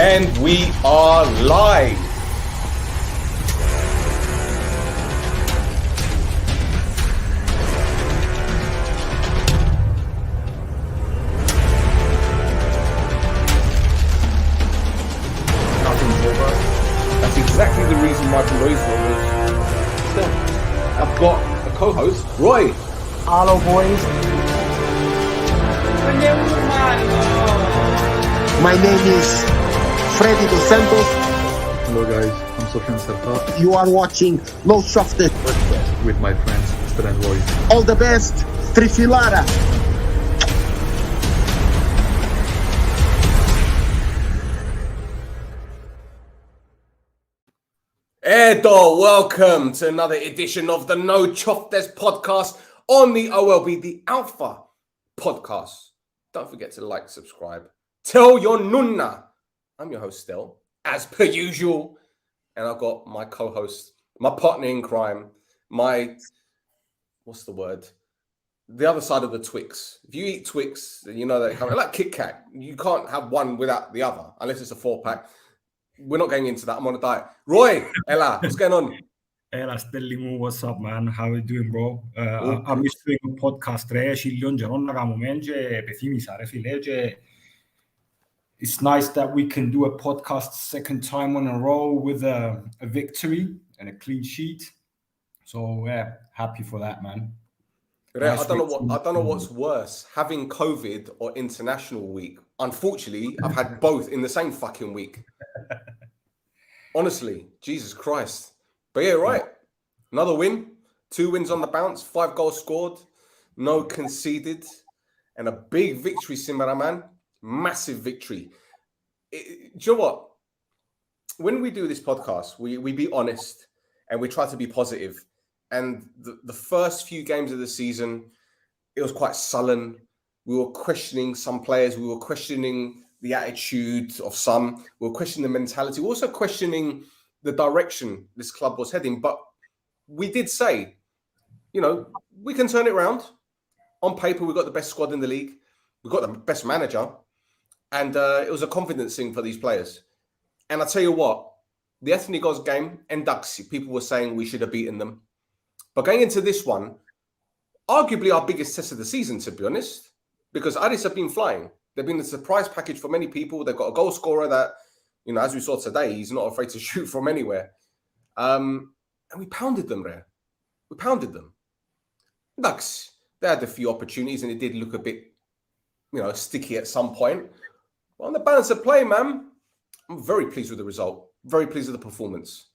And we are live. Nothing's over. That's exactly the reason Michael Roy's was still. I've got a co-host, Roy. Hello, boys. My name is Freddy Dos Santos. Hello guys, I'm Scepa. You are watching No Softed With my friends Stel and Roy. All the best, Trifilara. Edo, welcome to another edition of the No Choftes podcast on the OLB, the Alpha podcast. Don't forget to like, subscribe, tell your NOUNA. I'm your host, Stel, as per usual. And I've got my co-host, my partner in crime, what's the word? The other side of the Twix. If you eat Twix, then you know that like Kit Kat. You can't have one without the other, unless it's a 4-pack. We're not going into that. I'm on a diet. Roy, Ella, what's going on? Ella, Stellimu, what's up, man? How are you doing, bro? I'm just doing a podcast. It's nice that we can do a podcast second time in a row with a victory and a clean sheet. So, yeah, happy for that, man. I don't know what's worse, having COVID or international week. Unfortunately, I've had both in the same fucking week. Honestly, Jesus Christ. But yeah, right. Another win, 2 wins on the bounce, 5 goals scored, no conceded, and a big victory, Simara, man. Massive victory. Do you know what? When we do this podcast, we be honest and we try to be positive. And the first few games of the season, it was quite sullen. We were questioning some players. We were questioning the attitude of some. We were questioning the mentality. We were also questioning the direction this club was heading. But we did say, we can turn it around. On paper, we've got the best squad in the league. We've got the best manager. And it was a confidence thing for these players. And I tell you what, the Ethnicos game, Endaxi, people were saying we should have beaten them. But going into this one, arguably our biggest test of the season, to be honest, because Aris have been flying. They've been a surprise package for many people. They've got a goal scorer that, as we saw today, he's not afraid to shoot from anywhere. And we pounded them there. We pounded them. Dax, they had a few opportunities and it did look a bit, sticky at some point. But on the balance of play, man, I'm very pleased with the result. Very pleased with the performance.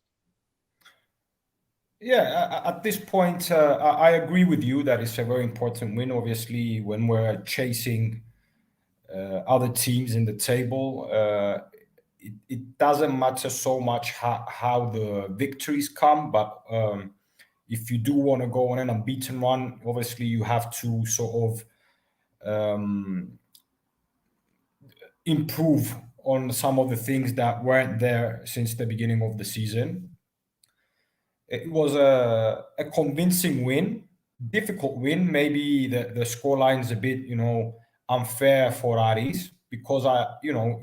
Yeah, at this point, I agree with you that it's a very important win. Obviously, when we're chasing other teams in the table, it doesn't matter so much how the victories come. But if you do want to go on an unbeaten run, obviously you have to sort of improve on some of the things that weren't there since the beginning of the season. It was a convincing win, difficult win. Maybe the scoreline is a bit, unfair for Aris because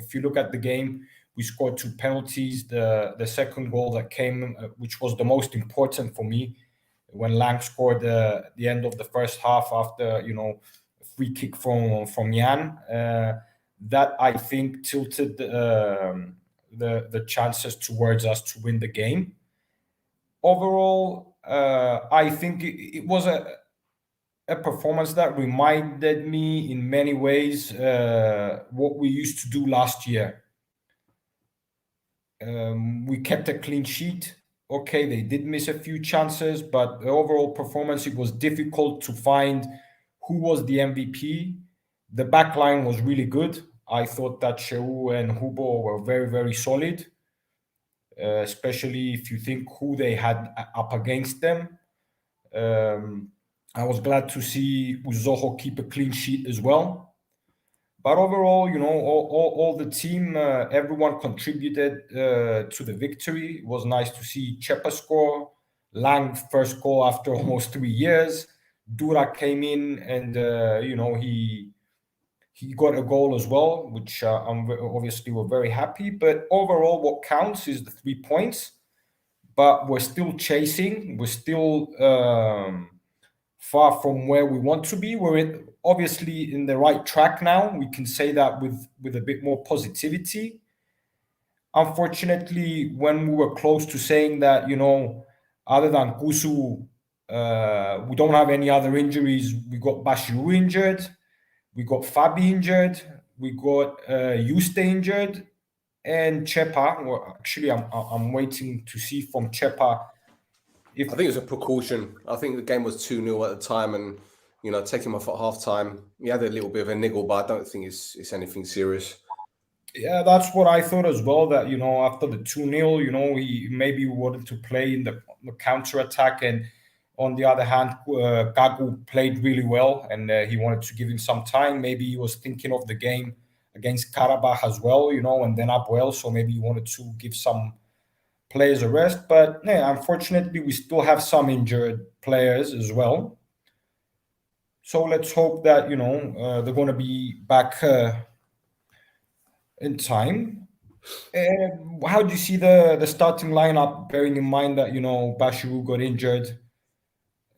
if you look at the game, we scored 2 penalties. The second goal that came, which was the most important for me, when Lang scored the end of the first half after a free kick from Jan, that I think tilted the chances towards us to win the game. Overall, I think it was a performance that reminded me in many ways what we used to do last year. We kept a clean sheet. Okay, they did miss a few chances, but the overall performance, it was difficult to find who was the MVP. The back line was really good. I thought that Sheu and Hubo were very, very solid. Especially if you think who they had up against them. I was glad to see Uzoho keep a clean sheet as well. But overall, all the team, everyone contributed to the victory. It was nice to see Scepa score, Lang first goal after almost 3 years. Dura came in and, He got a goal as well, which obviously we're very happy. But overall, what counts is the 3 points. But we're still chasing. We're still far from where we want to be. We're obviously in the right track now. We can say that with a bit more positivity. Unfortunately, when we were close to saying that, other than Kusu, we don't have any other injuries. We got Bashiru injured. We got Fabi injured. We got Yuste injured. And Scepa. Well, actually, I'm waiting to see from Scepa. I think it's a precaution. I think the game was 2-0 at the time, and taking him off at half time, he had a little bit of a niggle, but I don't think it's anything serious. Yeah, that's what I thought as well. That after the 2-0, he maybe wanted to play in the counter attack, and on the other hand, Kagu played really well, and he wanted to give him some time. Maybe he was thinking of the game against Karabakh as well, and then Apoel, so maybe he wanted to give some players a rest. But yeah, unfortunately, we still have some injured players as well. So let's hope that they're going to be back in time. How do you see the starting lineup, bearing in mind that Bashiru got injured?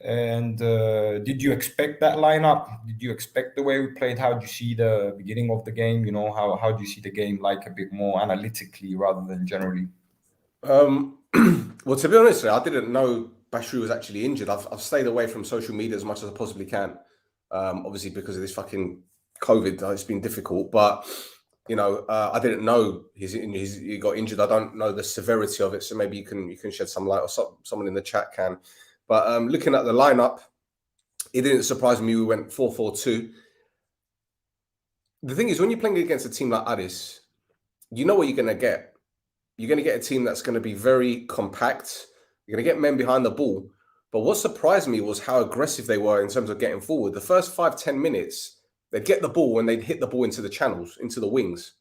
And did you expect that lineup? Did you expect the way we played? How do you see the beginning of the game? How do you see the game, like, a bit more analytically rather than generally? Well, to be honest, I didn't know Bashiru was actually injured. I've stayed away from social media as much as I possibly can. Obviously because of this fucking COVID, it's been difficult. But I didn't know he got injured. I don't know the severity of it, so maybe you can shed some light, or someone in the chat can. But looking at the lineup, it didn't surprise me. We went 4-4-2. The thing is, when you're playing against a team like Aris, you know what you're going to get. You're going to get a team that's going to be very compact. You're going to get men behind the ball. But what surprised me was how aggressive they were in terms of getting forward. The first 5-10 minutes, they'd get the ball and they'd hit the ball into the channels, into the wings.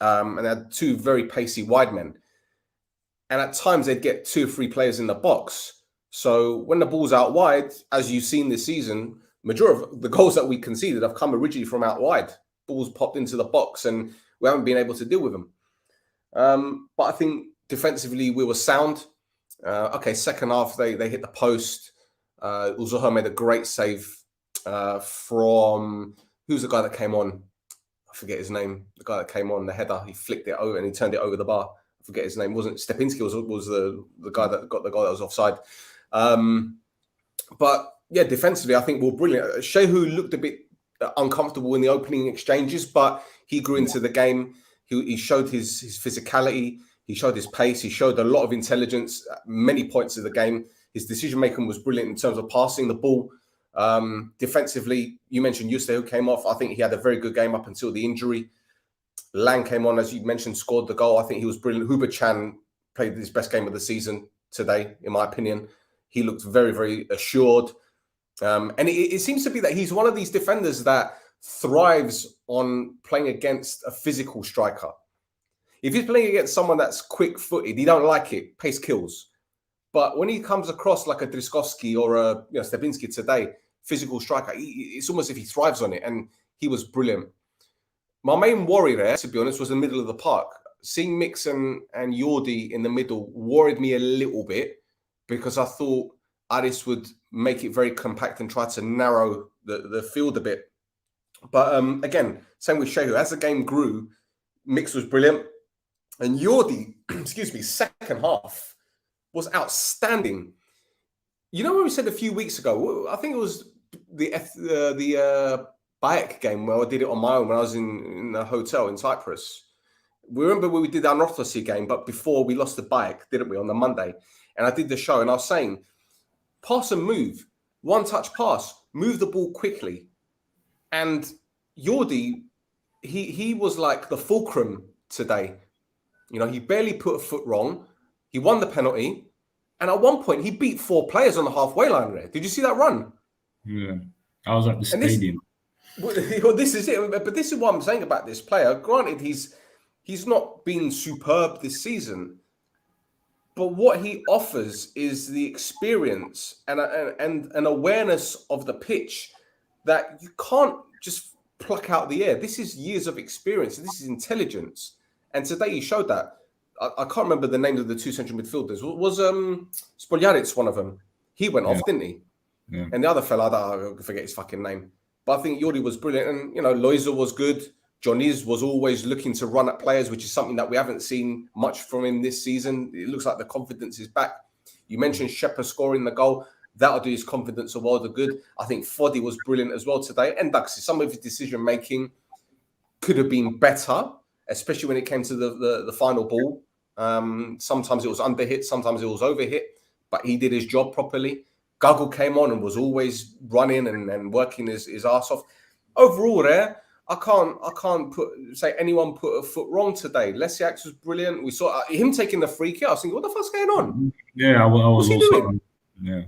And they had 2 very pacey wide men. And at times, they'd get 2 or 3 players in the box. So when the ball's out wide, as you've seen this season, majority of the goals that we conceded have come originally from out wide. Balls popped into the box and we haven't been able to deal with them. But I think defensively we were sound. Second half they hit the post. Uzoho made a great save from, who's the guy that came on? I forget his name. The guy that came on, the header, he flicked it over and he turned it over the bar. I forget his name. Wasn't Stepinski was the guy that got the goal that was offside. But yeah, defensively I think we're brilliant. Shehu looked a bit uncomfortable in the opening exchanges, but he grew into the game. He showed his physicality. He showed his pace. He showed a lot of intelligence at many points of the game. His decision-making was brilliant in terms of passing the ball. Defensively, you mentioned Yuste, who came off. I think he had a very good game up until the injury. Lang came on, as you mentioned, scored the goal. I think he was brilliant. Huber Chan played his best game of the season today, in my opinion. He looked very, very assured. And it seems to be that he's one of these defenders that thrives on playing against a physical striker. If he's playing against someone that's quick-footed, he don't like it. Pace kills. But when he comes across like a Driskovski or a Stepinski today, physical striker, it's almost as if he thrives on it. And he was brilliant. My main worry there, to be honest, was the middle of the park. Seeing Mixon and Yordi in the middle worried me a little bit because I thought Aris would make it very compact and try to narrow the field a bit. But again, same with Shehu. As the game grew, Mix was brilliant. And Yordi, second half was outstanding. You know what we said a few weeks ago? I think it was the Bayek game where I did it on my own when I was in a hotel in Cyprus. We remember when we did our Northosi game, but before we lost the Bayek, didn't we, on the Monday? And I did the show and I was saying, pass and move, one touch pass, move the ball quickly. And Yordi, he was like the fulcrum today. He barely put a foot wrong. He won the penalty. And at one point, he beat 4 players on the halfway line there. Did you see that run? Yeah, I was at the stadium. This is it. But this is what I'm saying about this player. Granted, he's not been superb this season. But what he offers is the experience and an awareness of the pitch that you can't just pluck out of the air. This is years of experience. This is intelligence. And today he showed that. I can't remember the names of the two central midfielders. Was Spoljaric one of them? He went off, didn't he? Yeah. And the other fella, I forget his fucking name. But I think Jordi was brilliant. And, you know, Loiza was good. Johnny's was always looking to run at players, which is something that we haven't seen much from him this season. It looks like the confidence is back. You mentioned Scepa scoring the goal. That'll do his confidence a world of good. I think Foddy was brilliant as well today. And Duxie, some of his decision-making could have been better, especially when it came to the final ball. Sometimes it was underhit, sometimes it was overhit, but he did his job properly. Guggle came on and was always running and working his ass off. Overall, there, I can't say anyone put a foot wrong today. Lesiak was brilliant. We saw him taking the free kick. I was thinking, what the fuck's going on? Yeah, I was What's he also. doing? Yeah.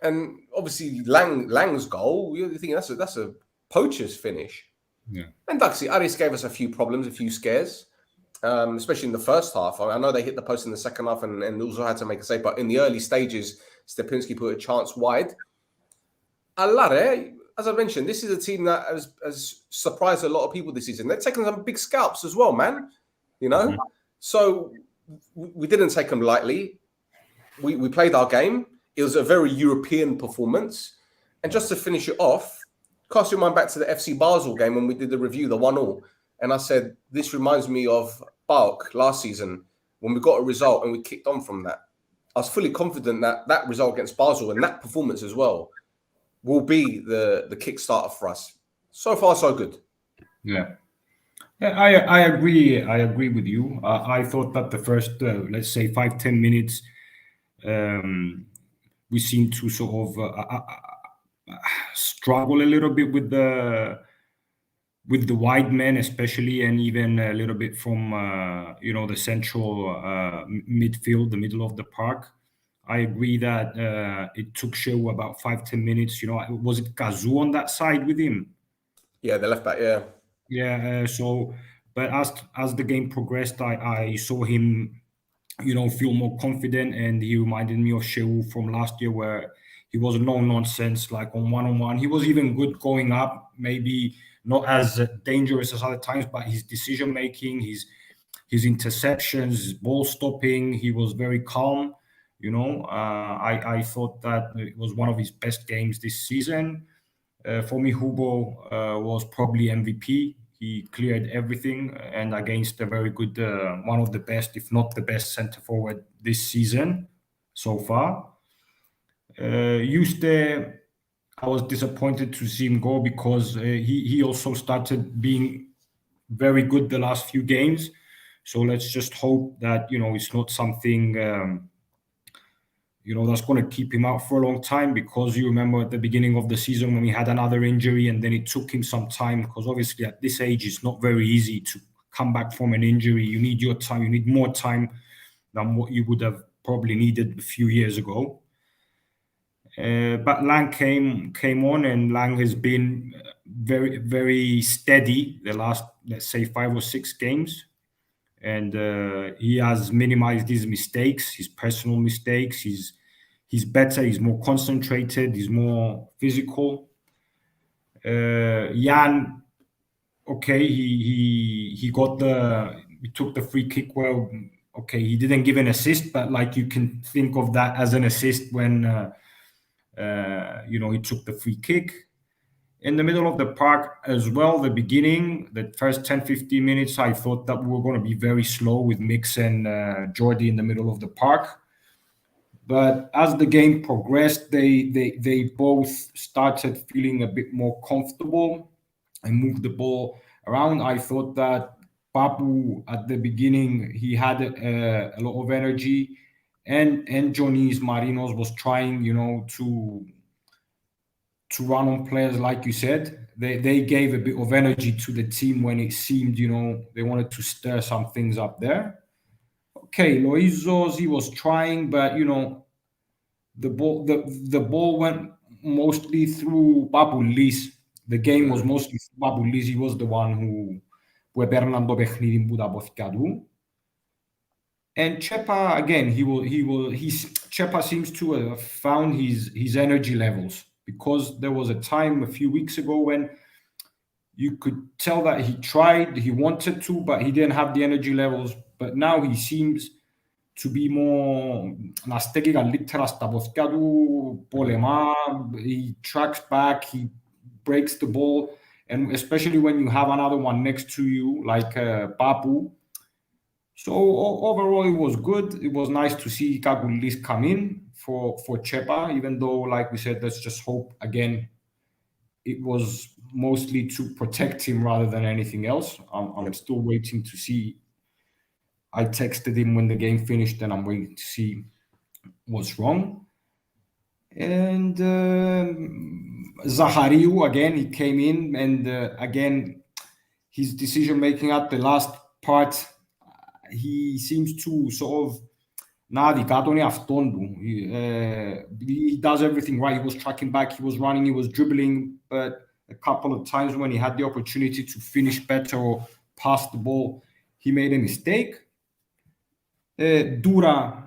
And obviously Lang's goal, you're thinking that's a poacher's finish. Yeah. And Duxie, Aris gave us a few problems, a few scares, especially in the first half. I know they hit the post in the second half and also had to make a save, but in the early stages, Stepinski put a chance wide. Alare, as I mentioned, this is a team that has surprised a lot of people this season. They've taken some big scalps as well, man. You know? Mm-hmm. So we didn't take them lightly. We played our game. It was a very European performance. And just to finish it off, cast your mind back to the FC Basel game when we did the review, the 1-1. And I said, this reminds me of Berg last season when we got a result and we kicked on from that. I was fully confident that that result against Basel and that performance as well will be the kickstarter for us. So far, so good. Yeah. I agree. I agree with you. I thought that the first, let's say, 5-10 minutes, we seemed to sort of struggle a little bit with the wide men, especially, and even a little bit from the central midfield, the middle of the park. I agree that it took Shehu about 5-10 minutes. You know, was it Kazu on that side with him? Yeah, the left back. Yeah. Yeah. But as the game progressed, I saw him, feel more confident, and he reminded me of Shehu from last year, where he was no nonsense, like on one-on-one. He was even good going up, maybe not as dangerous as other times, but his decision making, his interceptions, his ball stopping, he was very calm. I thought that it was one of his best games this season. For me, Hugo was probably MVP. He cleared everything, and against a very good, one of the best, if not the best, centre forward this season so far. Juste, I was disappointed to see him go because he also started being very good the last few games. So let's just hope that it's not something that's going to keep him out for a long time, because you remember at the beginning of the season when we had another injury and then it took him some time, because obviously at this age it's not very easy to come back from an injury. You need your time. You need more time than what you would have probably needed a few years ago. But Lang came on, and Lang has been very, very steady the last, let's say, 5 or 6 games. And he has minimized his mistakes, his personal mistakes. He's better, he's more concentrated, he's more physical. Jan, okay, he took the free kick well. Okay, he didn't give an assist, but like you can think of that as an assist when he took the free kick. In the middle of the park as well, the beginning, the first 10-15 minutes, I thought that we were going to be very slow with Mix and Jordi in the middle of the park. But as the game progressed, they both started feeling a bit more comfortable and moved the ball around. I thought that Papu, at the beginning, he had a lot of energy, and Johnny's Marinos was trying, to run on players, like you said. They gave a bit of energy to the team when it seemed, they wanted to stir some things up there. Okay, Loizos, he was trying, but the ball went mostly through Babulis. The game was mostly through Babulis. He was the one who έπαιρναν το παιχνίδι που τα αποθηκάτου. And Scepa, again, Scepa seems to have found his energy levels, because there was a time a few weeks ago when you could tell that he tried, he wanted to, but he didn't have the energy levels. But now he seems to be more να στέκει καλύτερα στα ποδιά του, πολεμά, he tracks back, he breaks the ball, and especially when you have another one next to you, like Papu. So overall, it was good. It was nice to see Kagulis come in for Scepa, even though, like we said, let's just hope again, it was mostly to protect him rather than anything else. I'm still waiting to see. I texted him when the game finished, and I'm waiting to see what's wrong. And Zahariu, again, he came in, and again, his decision making at the last part, he seems to sort of he does everything right. He was tracking back, he was running, he was dribbling, but a couple of times when he had the opportunity to finish better or pass the ball, he made a mistake. Dura,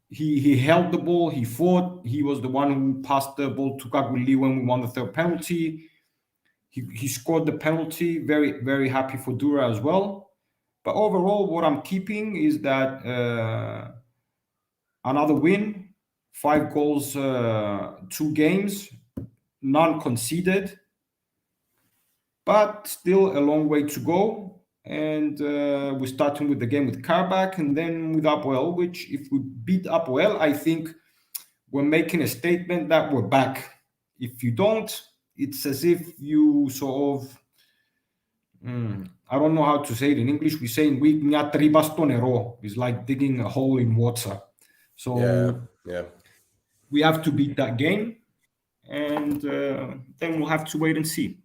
he held the ball, he fought, he was the one who passed the ball to Kaguli when we won the third penalty. He scored the penalty. Very, very happy for Dura as well. But overall, what I'm keeping is that another win, 5 goals, 2 games, none conceded, but still a long way to go. And we're starting with the game with Karabakh and then with Apoel, which if we beat Apoel, I think we're making a statement that we're back. If you don't, it's as if you sort of, I don't know how to say it in English. We say in Greek, μια τρύπα στο νερό. It's like digging a hole in water. So we have to beat that game, and then we'll have to wait and see.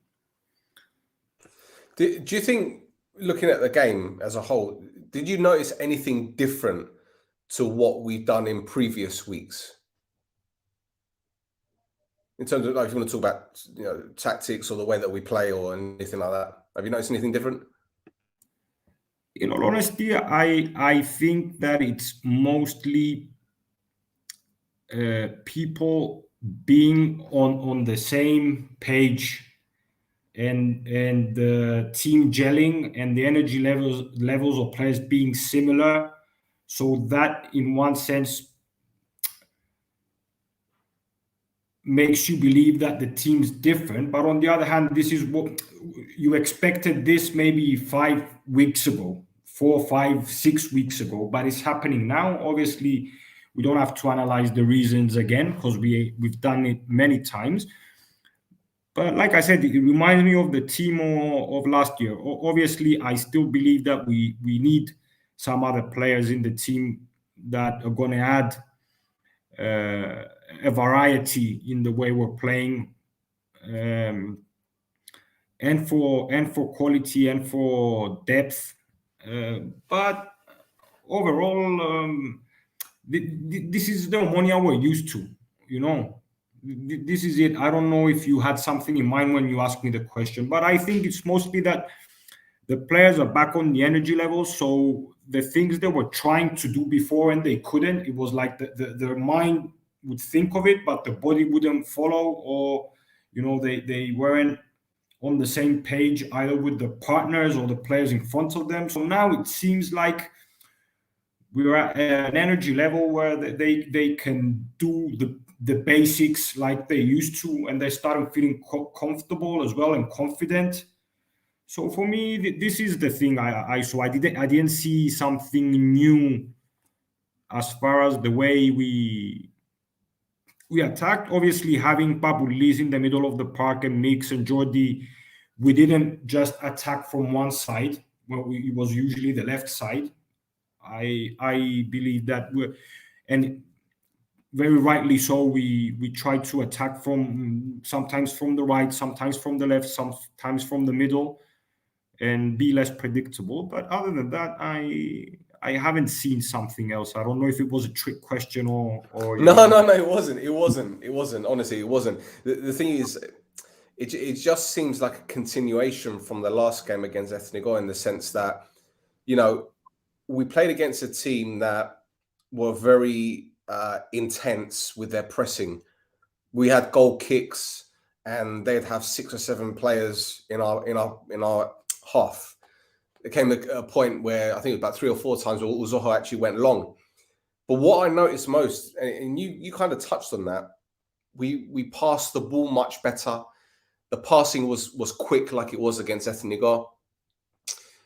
Do you think, looking at the game as a whole, did you notice anything different to what we've done in previous weeks? In terms of, like, if you want to talk about, tactics or the way that we play or anything like that, have you noticed anything different? In all honesty, I think that it's mostly people being on the same page and the team gelling and the energy levels of players being similar. So that, in one sense, makes you believe that the team's different. But on the other hand, this is what you expected this maybe 5 weeks ago, 4, 5, 6 weeks ago, but it's happening now. Obviously, we don't have to analyze the reasons again because we've done it many times. But like I said, it reminds me of the team of last year. Obviously, I still believe that we need some other players in the team that are going to add a variety in the way we're playing, and for quality and for depth. But overall, this is the Omonoia we're used to. This is it. I don't know if you had something in mind when you asked me the question, but I think it's mostly that the players are back on the energy level. So the things they were trying to do before and they couldn't, it was like their mind would think of it, but the body wouldn't follow, or they weren't on the same page either with the partners or the players in front of them. So now it seems like we're at an energy level where they can do the basics like they used to, and they're starting feeling comfortable as well and confident. So for me, this is the thing I saw. I didn't see something new as far as the way we attacked. Obviously, having Papulis in the middle of the park and Mix and Jordi, we didn't just attack from one side. Well, it was usually the left side. I believe that and very rightly so, we try to attack from sometimes from the right, sometimes from the left, sometimes from the middle, and be less predictable. But other than that, I haven't seen something else. I don't know if it was a trick question or No, it wasn't. Honestly, it wasn't. The thing is, it just seems like a continuation from the last game against Ethnigo, in the sense that, we played against a team that were very intense with their pressing. We had goal kicks, and they'd have 6 or 7 players in our half. It came to a point where I think it was about 3 or 4 times where Uzoho actually went long. But what I noticed most, and you kind of touched on that, we passed the ball much better. The passing was quick like it was against Ethniga.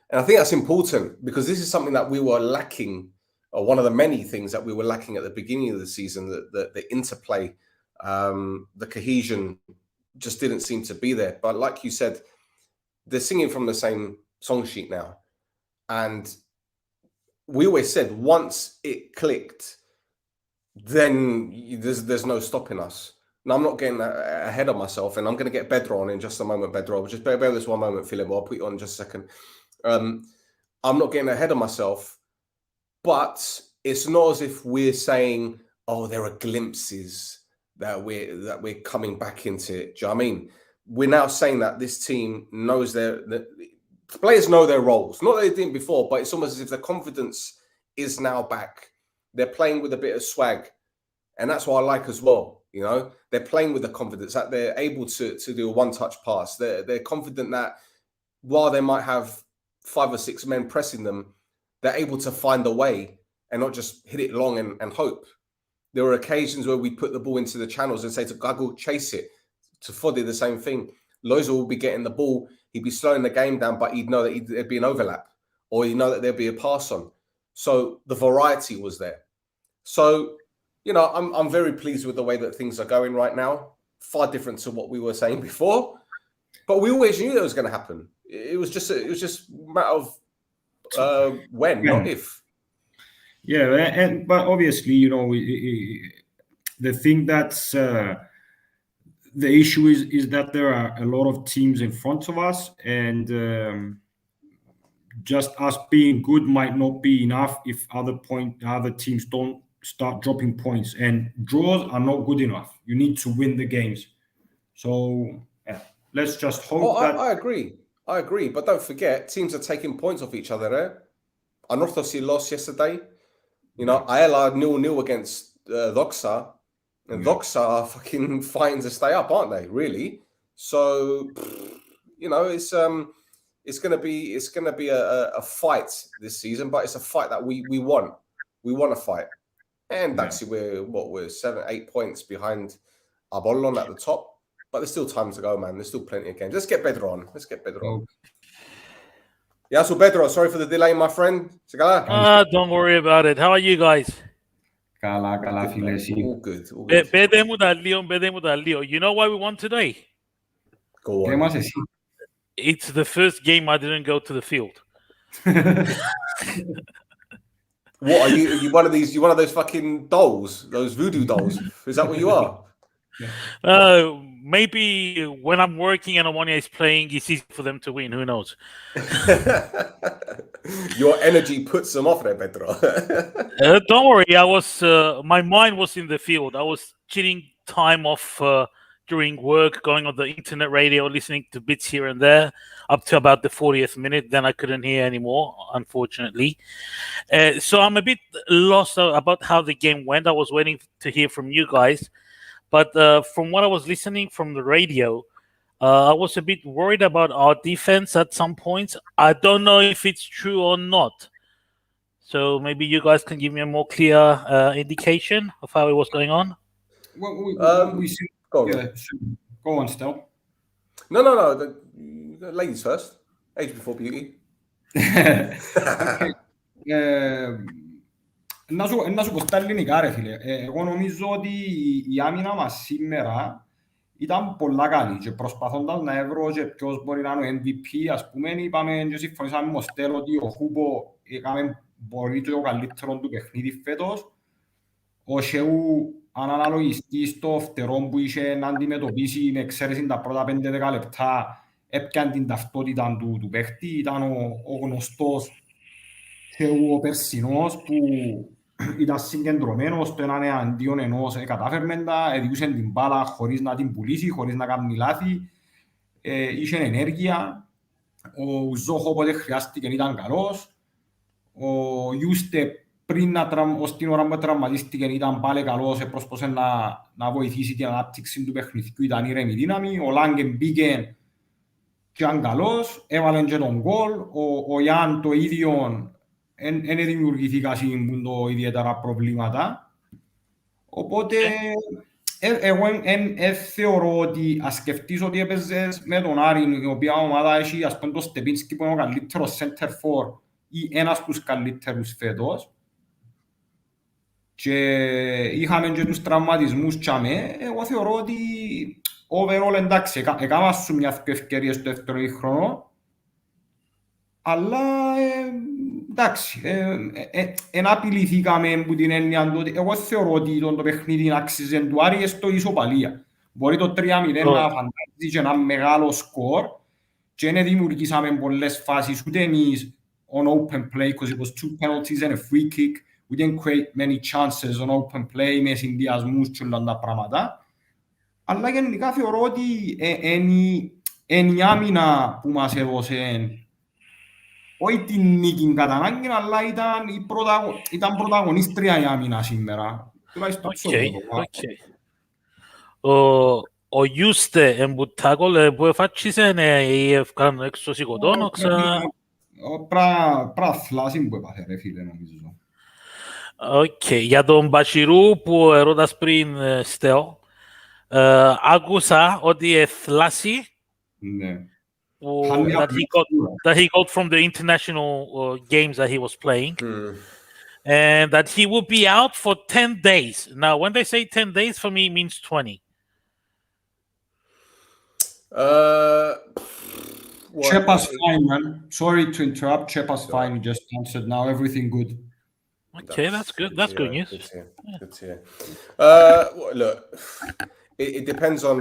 And I think that's important because this is something that we were lacking, or one of the many things that we were lacking at the beginning of the season, the interplay, the cohesion just didn't seem to be there. But like you said, they're singing from the same song sheet now. And we always said once it clicked, then there's no stopping us. Now, I'm not getting ahead of myself, and I'm going to get Bedro on in just a moment, Bedro. Just bear with this one moment, Philip. I'll put you on in just a second. I'm not getting ahead of myself, but it's not as if we're saying, oh, there are glimpses that we're coming back into it. Do you know what I mean? We're now saying that this team knows the players know their roles. Not that they didn't before, but it's almost as if the confidence is now back. They're playing with a bit of swag, and that's what I like as well. You know, they're playing with the confidence that they're able to do a one-touch pass. They're confident that while they might have 5 or 6 men pressing them, they're able to find a way and not just hit it long and hope. There were occasions where we put the ball into the channels and say to Gago, chase it. To Foddy, the same thing. Loiza will be getting the ball. He'd be slowing the game down, but he'd know that there'd be an overlap, or he'd know that there'd be a pass on. So the variety was there. So, you know, I'm very pleased with the way that things are going right now. Far different to what we were saying before, but we always knew that was going to happen. It was just a matter of when, not if. Yeah, but obviously, you know, the thing that's the issue is that there are a lot of teams in front of us, and just us being good might not be enough if other teams don't start dropping points, and draws are not good enough. You need to win the games. So yeah, let's just hope that. I agree, but don't forget, teams are taking points off each other. Anorthosis lost yesterday. You know, Ayala 0-0 against Doxa, and Doxa are fucking fighting to stay up, aren't they? Really? So, you know, it's gonna be a fight this season, but it's a fight that we want. We want to fight. And actually, we're 7-8 points behind Apollon at the top, but there's still time to go, man. There's still plenty of games. Let's get better on. Yeah, so Pedro, sorry for the delay, my friend. Don't worry about it. How are you guys? Καλά, φίλε, εσύ. All good. Μπέδε μου τα λίγο. You know why we won today? Go on. It's the first game I didn't go to the field. What are you? Are you one of these? You one of those fucking dolls? Those voodoo dolls? Is that what you are? Maybe when I'm working and Omonoia is playing, it's easy for them to win. Who knows? Your energy puts them off there, Pedro. Don't worry. I was. My mind was in the field. I was cheating time off during work, going on the internet radio, listening to bits here and there, up to about the 40th minute. Then I couldn't hear anymore, unfortunately. So I'm a bit lost about how the game went. I was waiting to hear from you guys. But from what I was listening from the radio, I was a bit worried about our defense at some points. I don't know if it's true or not. So maybe you guys can give me a more clear indication of how it was going on. Well, go on, Stel. No. The ladies first. Age before beauty. Να σου πω στα ελληνικά, ρε φίλε. Εγώ νομίζω ότι η άμυνα μας σήμερα ήταν πολλά καλή και προσπαθώντας να βρω και ποιος μπορεί να είναι ο MVP, ας πούμε, είπαμε και συμφωνήσαμε με ο Στέλ ότι ο Χούπο έκαμε πολύ το καλύτερο του παιχνίδι φέτος. Ο Σεού, αν αναλογιστεί στο φτερό που είχε να αντιμετωπίσει με εξαίρεση τα πρώτα 5-10 λεπτά, έπιαν την ταυτότητα του παίχτη, ήταν ο γνωστός Σεού ο Περσινός που ήταν συγκεντρωμένος στο έναν εναντίον ενός, κατάφερνε τα, έδιουσαν την μπάλα χωρίς να την πουλήσει, χωρίς να κάνει λάθη, είχε ενέργεια. Ο Ζόχο όποτε χρειάστηκε ήταν καλός. Ο Ιούστε πριν ως την ώρα που τραυματίστηκε ήταν πάλι καλός, προσπαθούσε να βοηθήσει την ανάπτυξη του παιχνιδιού, ήταν ήρεμη δύναμη. Ο Λάγκεν μπήκε και ήταν καλός, έβαλε και τον γκολ. Ο Ιάν το ίδιο, δεν δημιουργηθήκαν το ιδιαίτερα προβλήματα. Οπότε, εγώ θεωρώ ότι ας σκεφτείς ότι έπαιζες με τον Άρη, η οποία ομάδα έχει ας πούμε το Στεπίνσκι που είναι ο καλύτερος center for ή ένας από τους καλύτερους φέτος και είχαμε και τους τραυματισμούς τσάμε, εγώ θεωρώ ότι overall εντάξει, έκανα σου μια ευκαιρία στο δεύτερο χρόνο, αλλά εντάξει, εν απειληθήκαμε από την έννοια ότι εγώ θεωρώ ότι το παιχνίδι άξιζε του Άρη στο ισοπαλία. Μπορεί το 3-0 να φαντάζει και ένα μεγάλο σκορ και δεν δημιουργήσαμε πολλές φάσεις ούτε εμείς on open play because it was 2 penalties and a free kick. We didn't create many chances on open play με συνδυασμούς και όλα τα πράγματα. Αλλά γενικά θεωρώ ότι είναι η άμυνα που μας έδωσε όχι την νίκη κατά ανάγκη, αλλά ήταν πρωταγωνίστρια η άμυνα σήμερα. Ο Ιούστε εμπουτάκολ που εφάτσισε ή ευκάνουν έξω σηκωτών. Πραθλάση που έπαθε ρε φίλε νομίζω. Για τον Μπασιρού που ερώτας πριν Στέλ, άκουσα ότι θλάση that he got from the international games that he was playing, and that he will be out for 10 days. Now, when they say 10 days, for me, it means 20. Scepa's fine, man. Sorry to interrupt. Scepa's fine. He just answered now. Everything good. Okay, that's good. That's good news. Good to hear. Look, it depends on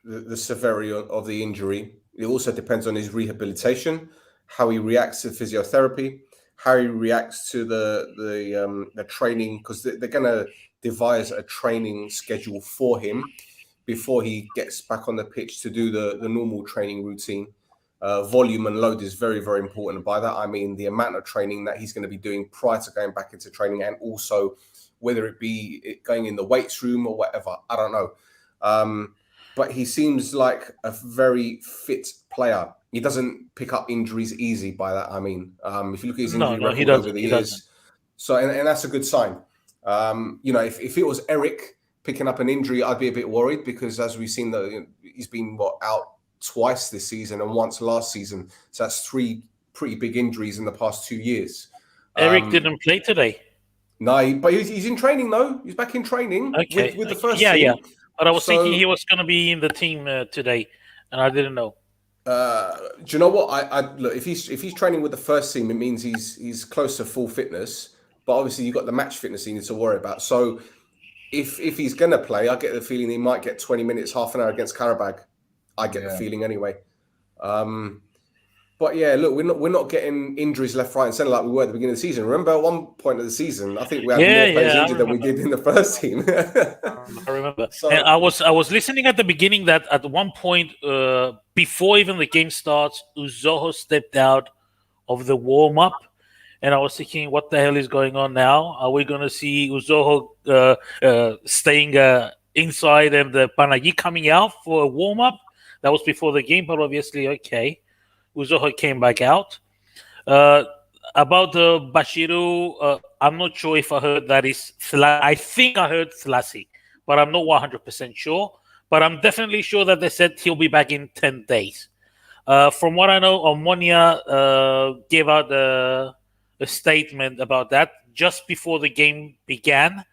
the severity of the injury. It also depends on his rehabilitation, how he reacts to physiotherapy, how he reacts to the training, because they're going to devise a training schedule for him before he gets back on the pitch to do the normal training routine. Volume and load is very, very important. By that, I mean the amount of training that he's going to be doing prior to going back into training, and also whether it be going in the weights room or whatever. I don't know. But he seems like a very fit player. He doesn't pick up injuries easy. By that, I mean, if you look at his injury record over the years, so and that's a good sign. You know, if it was Eric picking up an injury, I'd be a bit worried because as we've seen, he's been out twice this season and once last season. So that's 3 pretty big injuries in the past 2 years. Eric didn't play today. No, but he's in training though. He's back in training with the first team. Yeah. But I was thinking he was going to be in the team today, and I didn't know. Do you know what? I look, if he's training with the first team, it means he's close to full fitness. But obviously, you've got the match fitness you need to worry about. So if he's going to play, I get the feeling he might get 20 minutes, half an hour against Karabag. I get the feeling anyway. But yeah, look, we're not getting injuries left, right, and centre like we were at the beginning of the season. Remember, at one point of the season, I think we had more players injured than we did in the first team. I remember. So, and I was listening at the beginning that at one point, before even the game starts, Uzoho stepped out of the warm up, and I was thinking, what the hell is going on now? Are we going to see Uzoho staying inside and the Panagi coming out for a warm up? That was before the game, but obviously, okay. Uzoho came back out. About Bashiru, I'm not sure if I heard that is I think I heard Thlasi, but I'm not 100% sure. But I'm definitely sure that they said he'll be back in 10 days. From what I know, Omonoia gave out a statement about that just before the game began,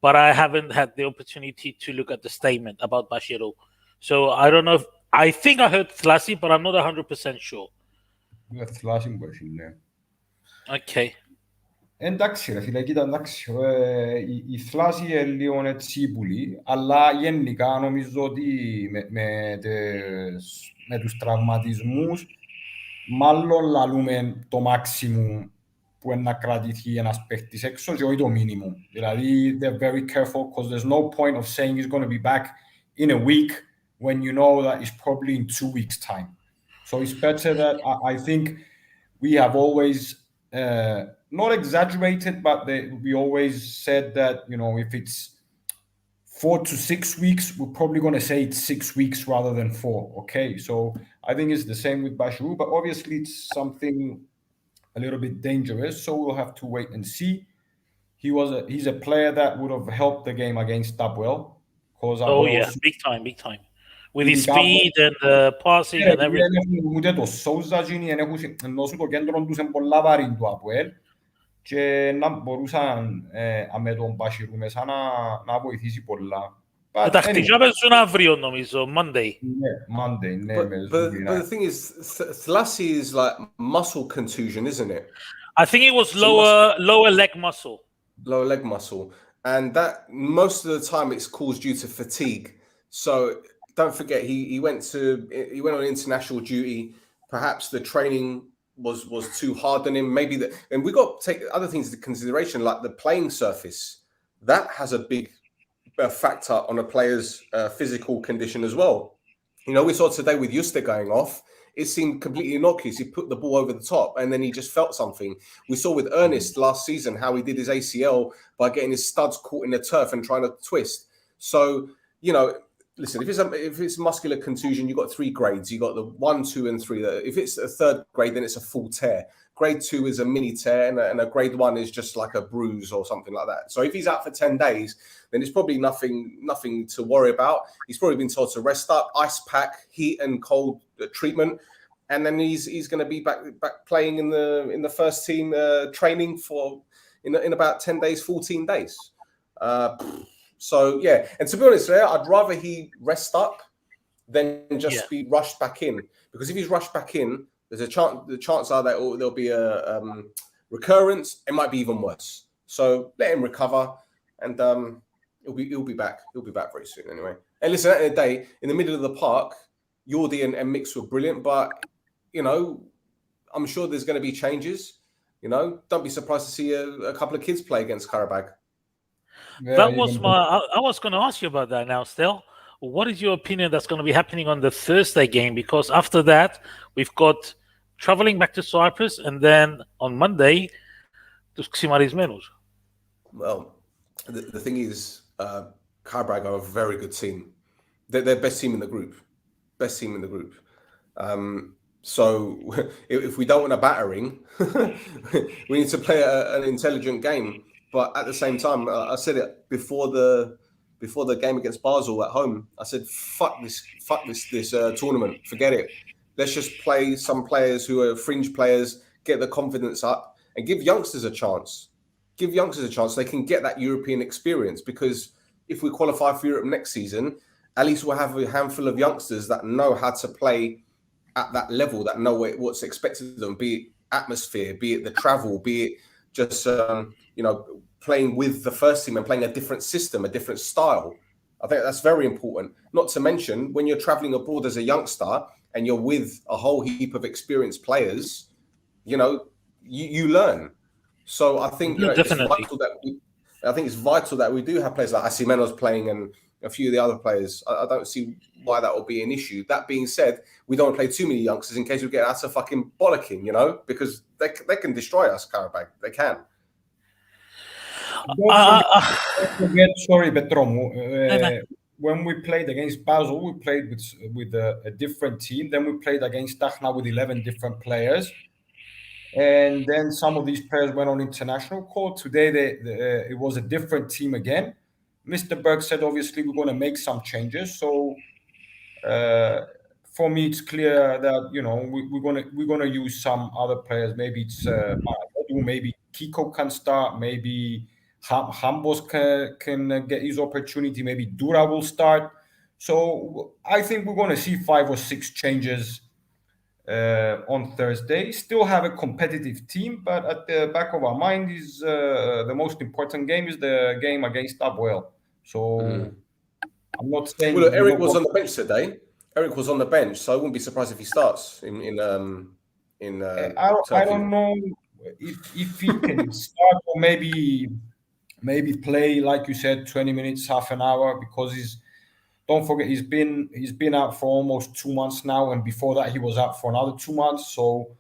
but I haven't had the opportunity to look at the statement about Bashiru. So I don't know if I think I heard Thlasi, but I'm not 100% sure. Thlasi μπορεί, ναι. Okay. Εντάξει ρε φίλε, κοίτα εντάξει, η Thlasi είναι λίγο έτσι πουλή, αλλά γενικά νομίζω ότι με τους τραυματισμούς μάλλον λαλούμε το maximum που είναι να κρατηθεί ένας παίχτης έξω και όχι το minimum. Δηλαδή, they're very careful because there's no point of saying he's going to be back in a week when you know that it's probably in 2 weeks' time. So it's better that I think we have always not exaggerated, but we always said that, if it's 4 to 6 weeks, we're probably going to say it's 6 weeks rather than 4. Okay, so I think it's the same with Bashiru, but obviously it's something a little bit dangerous, so we'll have to wait and see. He's a player that would have helped the game against Dubwell. Oh yeah, big time. With his speed and passing and everything. Ούτε το Sousa γίνει ενώ σου το κέντρο τους είναι πολλά βαρύ του Αποέλ και να μπορούσαν με τον Μπασιρού μέσα να βοηθήσει πολλά. Τα χτυκιά παίζουν αύριο νομίζω, Monday. Monday, ναι. But the thing is, Thlassi is like muscle contusion, isn't it? I think it was lower leg muscle. Lower leg muscle. And that most of the time it's caused due to fatigue. So don't forget, he went on international duty. Perhaps the training was too hard on him. Maybe and we got to take other things into consideration, like the playing surface. That has a big factor on a player's physical condition as well. We saw today with Yuste going off. It seemed completely innocuous. He put the ball over the top and then he just felt something. We saw with Ernest last season how he did his ACL by getting his studs caught in the turf and trying to twist. So, listen, if it's muscular contusion, you've got 3 grades. You've got the 1, 2, and 3. If it's a 3rd grade, then it's a full tear. Grade 2 is a mini tear, and a grade 1 is just like a bruise or something like that. So if he's out for 10 days, then it's probably nothing to worry about. He's probably been told to rest up, ice pack, heat and cold treatment, and then he's going to be back playing in the first team training for in about 10 days, 14 days. So yeah, and to be honest, I'd rather he rest up than just be rushed back in, because if he's rushed back in, there's a chance. The chances are that there'll be a recurrence. It might be even worse. So let him recover, and he'll be back. He'll be back very soon anyway. And listen, at the end of the day, in the middle of the park, Yordi and Mix were brilliant, but I'm sure there's going to be changes. Don't be surprised to see a couple of kids play against Karabag. Yeah, I was going to ask you about that now, Stel. What is your opinion that's going to be happening on the Thursday game? Because after that, we've got traveling back to Cyprus, and then on Monday, to Ximarismenos. Well, the thing is, Karabag are a very good team. They're best team in the group. Best team in the group. So if we don't want a battering, we need to play an intelligent game. But at the same time, I said it before the game against Basel at home. I said, fuck this tournament. Forget it. Let's just play some players who are fringe players, get the confidence up, and give youngsters a chance. Give youngsters a chance so they can get that European experience. Because if we qualify for Europe next season, at least we'll have a handful of youngsters that know how to play at that level, that know what's expected of them, be it atmosphere, be it the travel, be it just playing with the first team and playing a different system, a different style. I think that's very important. Not to mention, when you're traveling abroad as a youngster and you're with a whole heap of experienced players, you learn. So I think it's vital that we do have players like Asimenos playing and a few of the other players. I don't see why that will be an issue. That being said, we don't play too many youngsters in case we get out of fucking bollocking, because they can destroy us, Karabag. They can. Sorry, Betromu. When we played against Basel, we played with a different team. Then we played against Tachna with 11 different players. And then some of these players went on international call. Today, it was a different team again. Mr. Berg said, obviously, we're going to make some changes. So for me, it's clear that, we're going to use some other players. Maybe it's maybe Kiko can start. Maybe Hambos can get his opportunity. Maybe Dura will start. So I think we're going to see 5 or 6 changes on Thursday. Still have a competitive team, but at the back of our mind is the most important game is the game against Apoel. So I'm not saying. Well, look, Eric was on the bench today. Eric was on the bench, so I wouldn't be surprised if he starts in I don't know if he can start or maybe play, like you said, 20 minutes, half an hour, because don't forget he's been out for almost 2 months now, and before that he was out for another 2 months. So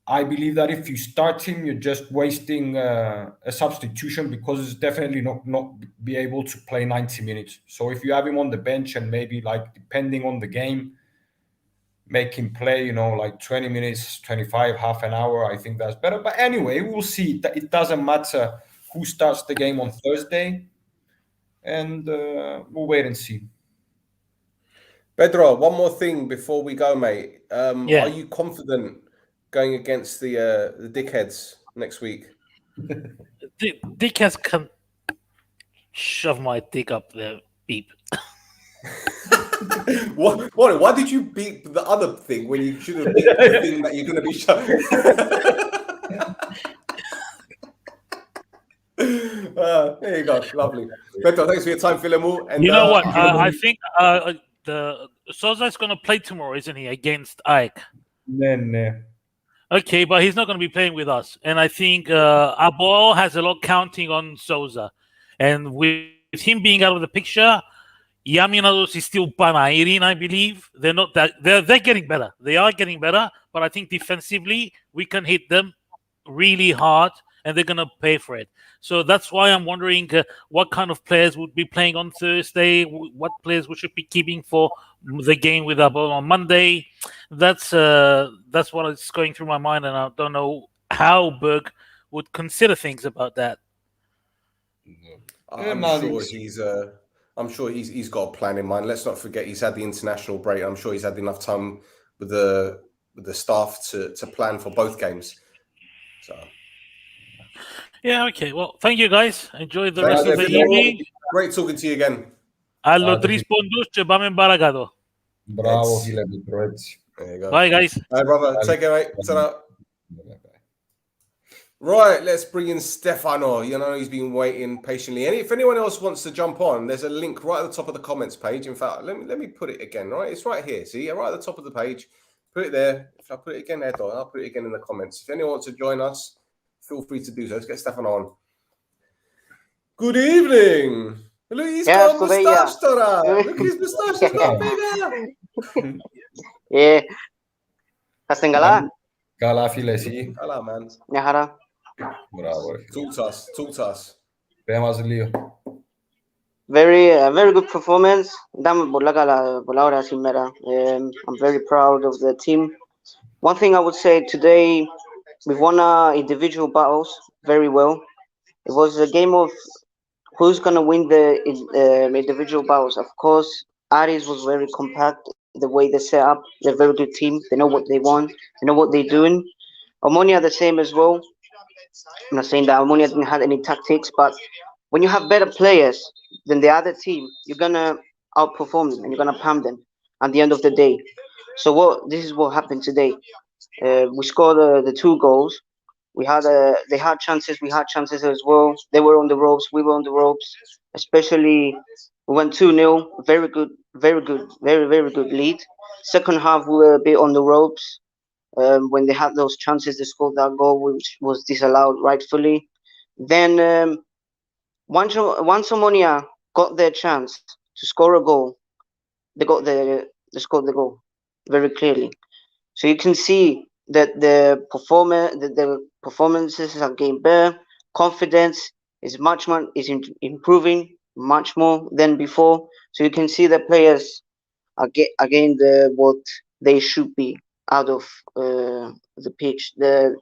I believe that if you start him, you're just wasting a substitution because it's definitely not be able to play 90 minutes. So if you have him on the bench and maybe like depending on the game, make him play, like 20 minutes, 25, half an hour, I think that's better. But anyway, we'll see. It doesn't matter who starts the game on Thursday, and we'll wait and see. Pedro, one more thing before we go, mate. Yeah. Are you confident going against the dickheads next week? Dickheads can shove my dick up there, beep. What? Why did you beep the other thing when you should have beeped the thing that you're going to be showing? There you go. Lovely. Pedro, thanks for your time, Philemon. And You know what? I think the Sousa is going to play tomorrow, isn't he, against Ike? Nah. Okay, but he's not going to be playing with us. And I think Abo has a lot counting on Sousa. And with him being out of the picture, Yaminados is still Panairin, I believe. They're not that they're getting better. They are getting better, but I think defensively we can hit them really hard and they're gonna pay for it. So that's why I'm wondering what kind of players would be playing on Thursday, what players we should be keeping for the game with Abo on Monday. That's what is going through my mind, and I don't know how Berg would consider things about that. I'm sure he's got a plan in mind. Let's not forget he's had the international break. I'm sure he's had enough time with the staff to plan for both games. So yeah, okay. Well, thank you guys. Enjoy the rest of the evening. Great talking to you again. Allo tris pondus ce bame baragado. Bravo, File Petrovic. There you go. Bye, guys. Bye, brother. Take care, mate. Ta-ra. Right, let's bring in Stefano. He's been waiting patiently. And if anyone else wants to jump on, there's a link right at the top of the comments page. In fact, let me put it again, right? It's right here. See, right at the top of the page. Put it there. If I put it again, Edo, I'll put it again in the comments. If anyone wants to join us, feel free to do so. Let's get Stefano on. Good evening. Look, he's got a moustache, Tora. Look, his moustache is not bigger. Yeah. Estás gala? Gala, File, sí. Hello, man. Nyahara. Bravo. Talk to us. Veamos el lío. Very good performance. Dame por la hora Simera. I'm very proud of the team. One thing I would say today, we've won our individual battles very well. It was a game of who's gonna win the individual battles. Of course, Aris was very compact. The way they set up, they're a very good team. They know what they want. They know what they're doing. Omonoia the same as well. I'm not saying that Omonoia didn't have any tactics, but when you have better players than the other team, you're gonna outperform them and you're gonna palm them at the end of the day. So this is what happened today. We scored the 2 goals. They had chances. We had chances as well. They were on the ropes. We were on the ropes. Especially we went 2-0. Very good, very good lead. Second half we were a bit on the ropes. When they had those chances, they scored that goal, which was disallowed rightfully. Then once Omonoia got their chance to score a goal, they scored the goal very clearly. So you can see that the performances are getting better. Confidence is improving much more than before. So you can see the players are getting what they should be out of the pitch. The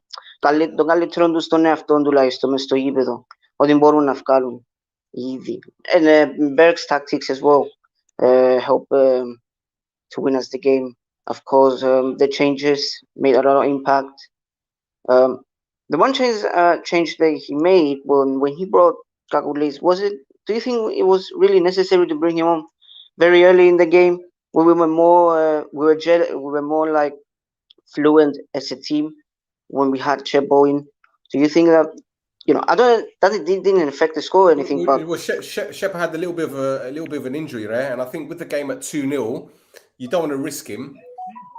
and Berg's tactics as well help to win us the game. Of course, the changes made a lot of impact. The one change that he made when he brought Kakulis, do you think it was really necessary to bring him on very early in the game? When we were more like fluent as a team when we had Scepa in. Do you think that it didn't affect the score or anything? But Scepa had a little bit of an injury there, and I think with the game at 2-0, you don't want to risk him.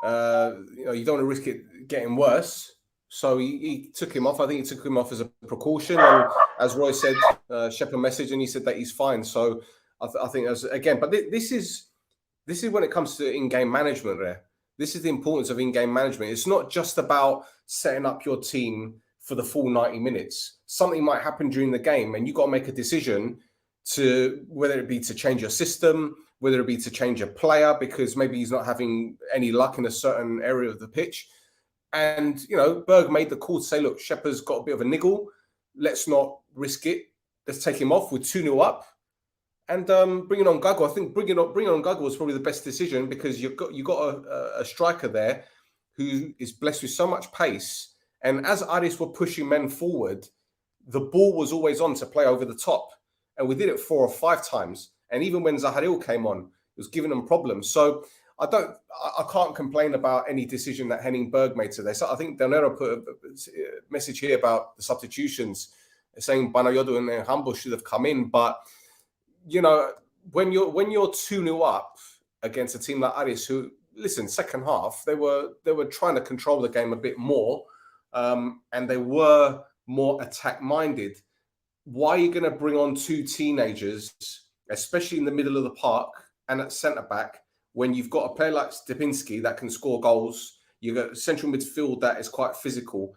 You don't want to risk it getting worse. So he took him off. I think he took him off as a precaution. And as Roy said, Scepa messaged and he said that he's fine. So I think but this is when it comes to in-game management there. This is the importance of in-game management. It's not just about setting up your team for the full 90 minutes. Something might happen during the game and you've got to make a decision to whether it be to change your system, whether it be to change a player because maybe he's not having any luck in a certain area of the pitch. And, Berg made the call to say, look, Scepa's got a bit of a niggle. Let's not risk it. Let's take him off. We're 2-0 up. And bringing on Gago, I think bringing on Gago was probably the best decision because you got a striker there who is blessed with so much pace. And as Aris were pushing men forward, the ball was always on to play over the top. And we did it 4 or 5 times. And even when Zaharil came on, it was giving them problems. So I can't complain about any decision that Henning Berg made today. So I think Delnero put a message here about the substitutions, saying Banayodu and Hambo should have come in. But, when you're 2-0 up against a team like Aris, who, listen, second half, they were trying to control the game a bit more. And they were more attack-minded. Why are you going to bring on 2 teenagers, especially in the middle of the park and at centre-back, when you've got a player like Stepinski that can score goals, you've got central midfield that is quite physical.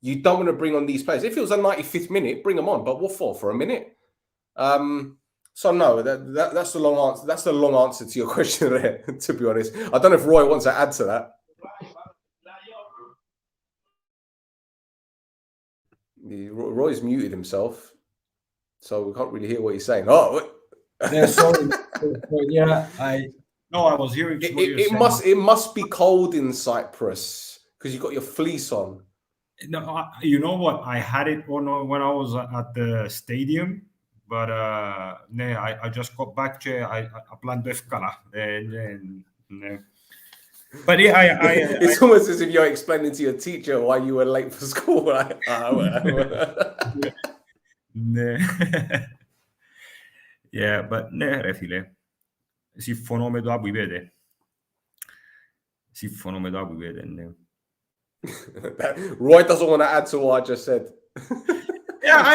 You don't want to bring on these players. If it was a 95th minute, bring them on. But what for? For a minute? So no, that's the long answer. That's the long answer to your question there, to be honest. I don't know if Roy wants to add to that. Roy's muted himself, so we can't really hear what he's saying. Oh, yeah, sorry. I was hearing. It must be cold in Cyprus because you got your fleece on. No, you know what? I had it on when I was at the stadium, but I just got back. I planned and But it's almost as if you're explaining to your teacher why you were late for school. Yeah, but ρε φίλε, συμφωνώ με το που είπετε. Ναι. Roy doesn't want to add to what I just said. Yeah, I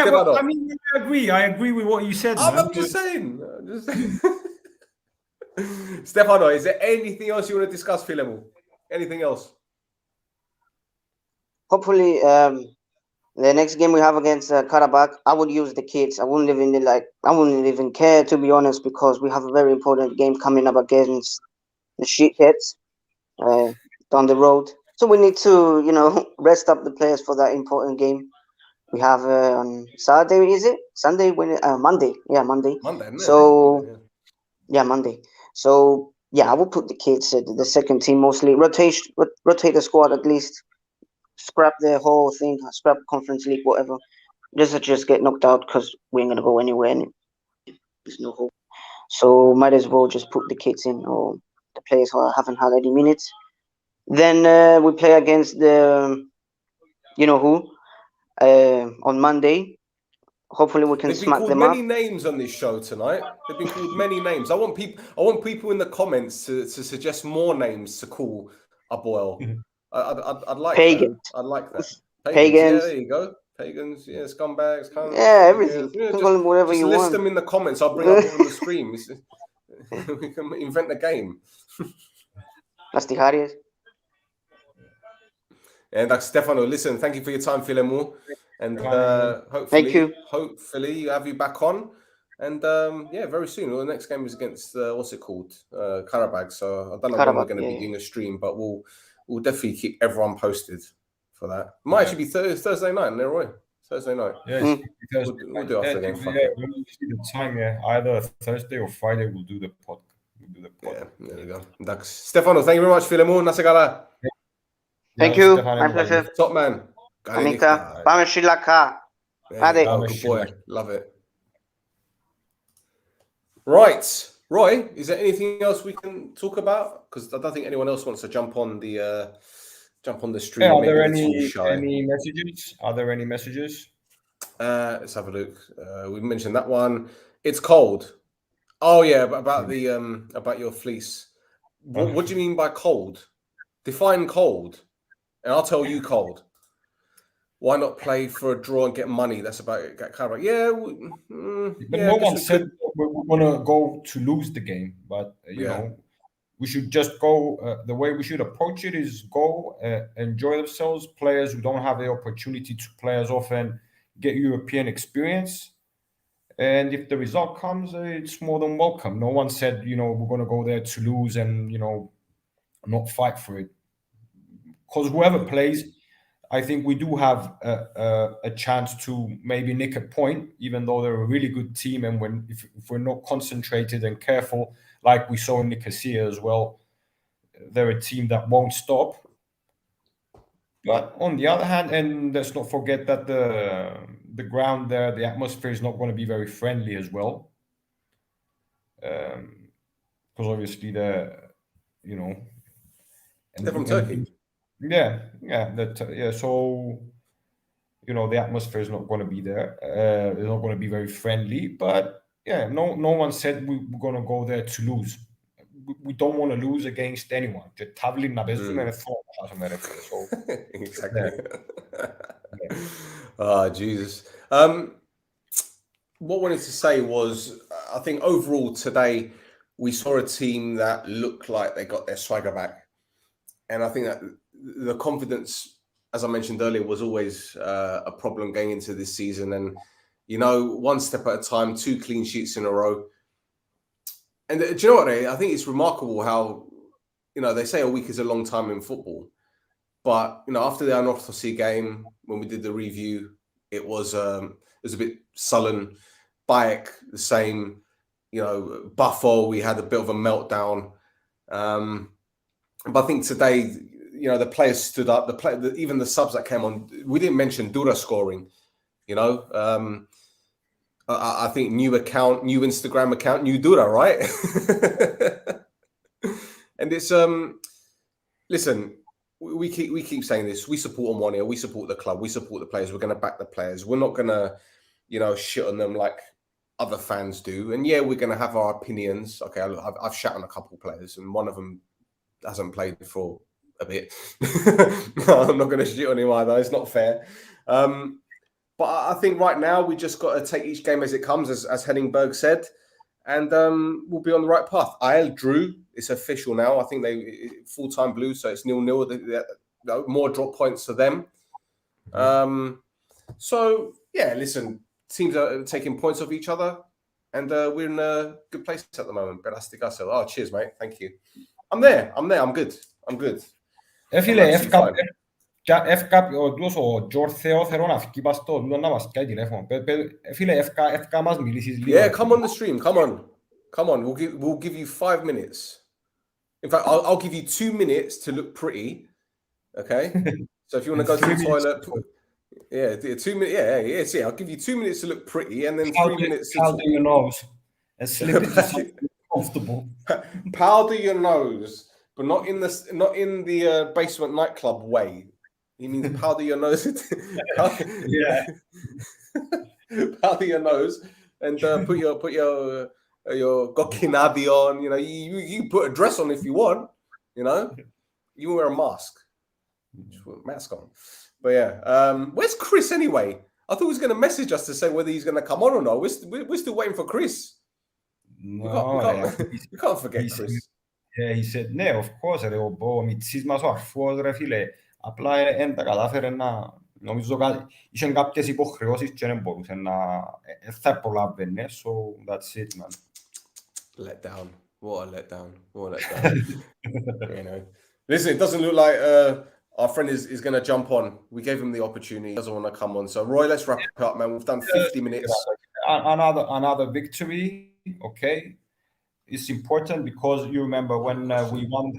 agree. I agree with what you said. I'm just saying. Stefano, is there anything else you want to discuss, Filemo? Anything else? Hopefully, the next game we have against Karabakh, I would use the kids. I wouldn't even care, to be honest, because we have a very important game coming up against the Sheetheads down the road. So we need to, rest up the players for that important game. We have on Saturday, is it? Sunday? Monday. Yeah, Monday. Monday, isn't it? So, yeah, Monday. So, yeah, I will put the kids, the second team mostly. Rotate the squad at least. Scrap the whole thing. Scrap Conference League, whatever. Just get knocked out because we ain't going to go anywhere. And there's no hope. So, might as well just put the kids in or the players who haven't had any minutes. Then we play against the, who, on Monday. Hopefully we can smack them up. They've been called many names on this show tonight. They've been called many names. I want people in the comments to suggest more names to call a boil. I'd like Pagans. that. I'd like that. Pagans. Yeah, there you go. Pagans. Yeah, scumbags. Yeah, everything. Yeah, Whatever you list want. them in the comments. I'll bring up on the screen. We can invent the game. That's the hardest. And Stefano, listen, thank you for your time, Filemo. And hopefully you have you back on. And very soon. Well, the next game is against what's it called? Karabakh. So I don't know when we're going to be doing a stream, but we'll definitely keep everyone posted for that. It might actually be Thursday night, Roy. Thursday night. Yeah, we'll do after the game. When you see the time, either Thursday or Friday, we'll do the pod. Yeah, there you go. Stefano, thank you very much, Filemo. Nasagala. Thank you. My pleasure. Top man. Anika. Πάμε Shilaka. Good boy. Love it. Right. Roy, is there anything else we can talk about? Because I don't think anyone else wants to jump on the stream. Are there any messages? Are there any messages? Let's have a look. We mentioned that one. It's cold. Oh yeah, about the about your fleece. What do you mean by cold? Define cold, and I'll tell you cold. Why not play for a draw and get money? That's about it. Kind of like, but no one said we're going to go to lose the game. But you know, we should just go. The way we should approach it is go enjoy themselves. Players who don't have the opportunity to play as often get European experience. And if the result comes, it's more than welcome. No one said, we're going to go there to lose and, not fight for it. Because whoever plays, I think we do have a chance to maybe nick a point, even though they're a really good team. And if we're not concentrated and careful, like we saw in Nicosia as well, they're a team that won't stop. But on the other hand, and let's not forget that the ground there, the atmosphere is not going to be very friendly as well. Because obviously they're from Turkey. So the atmosphere is not going to be there. It's not going to be very friendly. But no one said we're going to go there to lose. We don't want to lose against anyone. Exactly. Oh, Jesus. What I wanted to say was, I think overall today we saw a team that looked like they got their swagger back. And I think that the confidence, as I mentioned earlier, was always a problem going into this season. And, one step at a time, 2 clean sheets in a row. And do you know what? I think it's remarkable how, they say a week is a long time in football. But, after the Anorthosis game, when we did the review, it was a bit sullen. Bayek, the same. Buffo, we had a bit of a meltdown. But I think today, the players stood up. Even the subs that came on, we didn't mention Dura scoring. I think new Instagram account, new Dura, right? And it's listen, we keep saying this. We support Omonoia, we support the club, we support the players. We're going to back the players. We're not going to, shit on them like other fans do. And yeah, we're going to have our opinions. Okay, I've shat on a couple players, and one of them hasn't played for a bit. I'm not going to shit on him either. It's not fair. But I think right now we just got to take each game as it comes, as Berg said, and we'll be on the right path. IL drew. It's official now. I think they full-time blue, so it's 0-0. More drop points for them. So, yeah, listen, teams are taking points off each other, and we're in a good place at the moment. Oh, cheers, mate. Thank you. I'm there. I'm good. ο Τζόρθεο θέλω να φύγει πας στο να μας κάνει τηλέφωνο. Φίλε, ευκά μας μιλήσεις λίγο. Yeah, come on the stream. Come on. We'll give you 5 minutes. In fact, I'll give you 2 minutes to look pretty. Okay? So if you want to go to the toilet, 2 minutes. Yeah. I'll give you 2 minutes to look pretty, and then 3 minutes to powder your nose and slip into something comfortable. Powder your nose, but not in the basement nightclub way. You mean powder your nose? Yeah. Powder your nose and put your gokkinadi on. You put a dress on if you want. You wear a mask. Just put a mask on. But yeah, where's Chris anyway? I thought he was going to message us to say whether he's going to come on or not. We're still waiting for Chris. We can't forget Chris. Yeah, he said, ναι, of course, ρε, ο Μιτσής μας ο αρφός, ρε φίλε, απλά δεν τα κατάφερε να, νομίζω, είχε κάποιες υποχρεώσεις και δεν μπορούσε να, θα προλάβαινε, so that's it, man. Let down. What a letdown. Listen, it doesn't look like our friend is going to jump on. We gave him the opportunity. He doesn't want to come on. So, Roy, let's wrap it up, man. We've done 50 minutes. Another victory, okay? It's important because you remember when we won.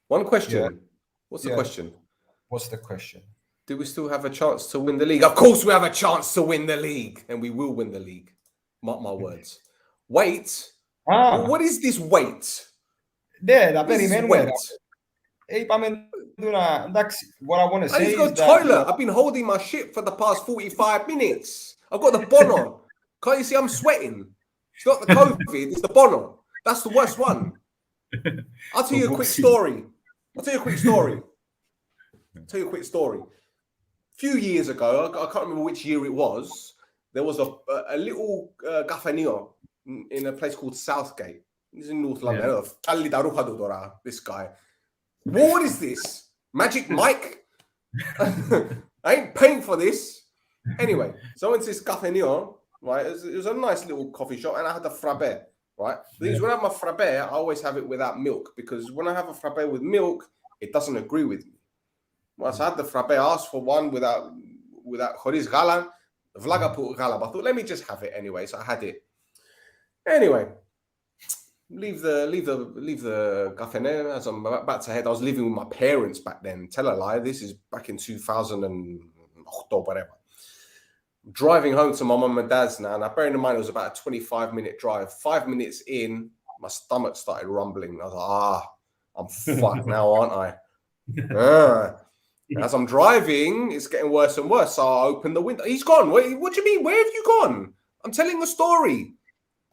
One question. Yeah. What's the question? What's the question? Do we still have a chance to win the league? Of course we have a chance to win the league. And we will win the league. Mark my words. Wait. What is this wait? Wait. What I want to say is I need to go to the toilet. I've been holding my shit for the past 45 minutes. I've got the bon on. Can't you see I'm sweating? It's not the COVID, it's the bono. That's the worst one. I'll tell you a quick story. A few years ago, I can't remember which year it was, there was a little gaffanio in a place called Southgate. He's in North London. This guy. What is this? Magic Mike? I ain't paying for this. Anyway, so I went to this Café Neon, right? It was a nice little coffee shop, and I had a frappe, right? Because when I have my frappe, I always have it without milk, because when I have a frappe with milk, it doesn't agree with me. Well, so I had the frappe, I asked for one without Choris Galan. Vlaga put Gala, but I thought, let me just have it anyway. So I had it. Anyway, leave the Café as I'm about to head. I was living with my parents back then. Tell a lie. This is back in 2008 or whatever. Driving home to my mum and dad's now. Now, bearing in mind, it was about a 25-minute drive. 5 minutes in, my stomach started rumbling. I was like, I'm fucked now, aren't I? As I'm driving, it's getting worse and worse. So I open the window. He's gone. Wait, what do you mean? Where have you gone? I'm telling a story.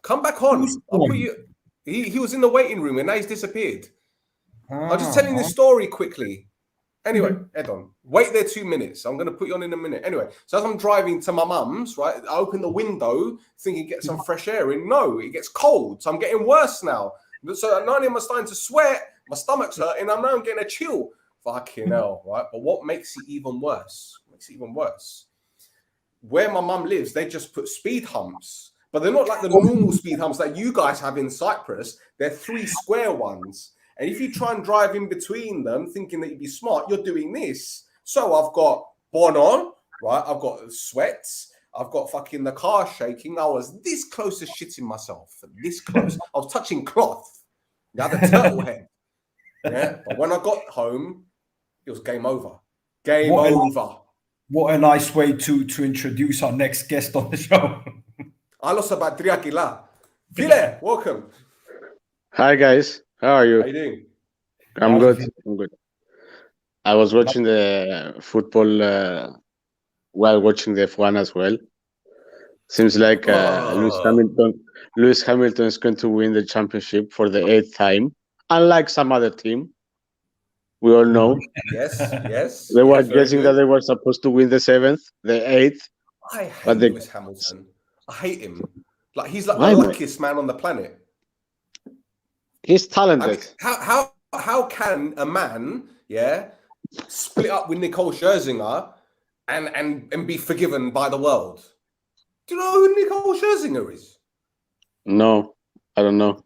Come back on. I'll put you. He was in the waiting room and now he's disappeared. I'm just telling this story quickly. Anyway, head on. Wait there 2 minutes. I'm going to put you on in a minute. Anyway, so as I'm driving to my mum's, right, I open the window thinking get some fresh air in. No, it gets cold. So I'm getting worse now. So not only am I starting to sweat, my stomach's hurting. I'm now getting a chill. Fucking hell, right? But what makes it even worse? Where my mum lives, they just put speed humps. But they're not like the normal speed humps that you guys have in Cyprus. They're 3 square ones. And if you try and drive in between them, thinking that you'd be smart, you're doing this. So I've got Bono, right? I've got sweats. I've got fucking the car shaking. I was this close to shitting myself. This close. I was touching cloth. I had a turtle head. Yeah. But when I got home, it was game over. Game over. What a nice way to introduce our next guest on the show. I lost about 3 kg. File, welcome. Hi guys, how are you? How you doing? I'm good. I was watching the football while watching the F1 as well. Seems like Lewis Hamilton is going to win the championship for the 8th time, unlike some other team. We all know. Yes. They were guessing that they were supposed to win the 7th, the 8th. I hate Lewis Hamilton. I hate him. Like he's like the luckiest man on the planet. He's talented. I mean, how can a man, split up with Nicole Scherzinger and be forgiven by the world? Do you know who Nicole Scherzinger is? No, I don't know.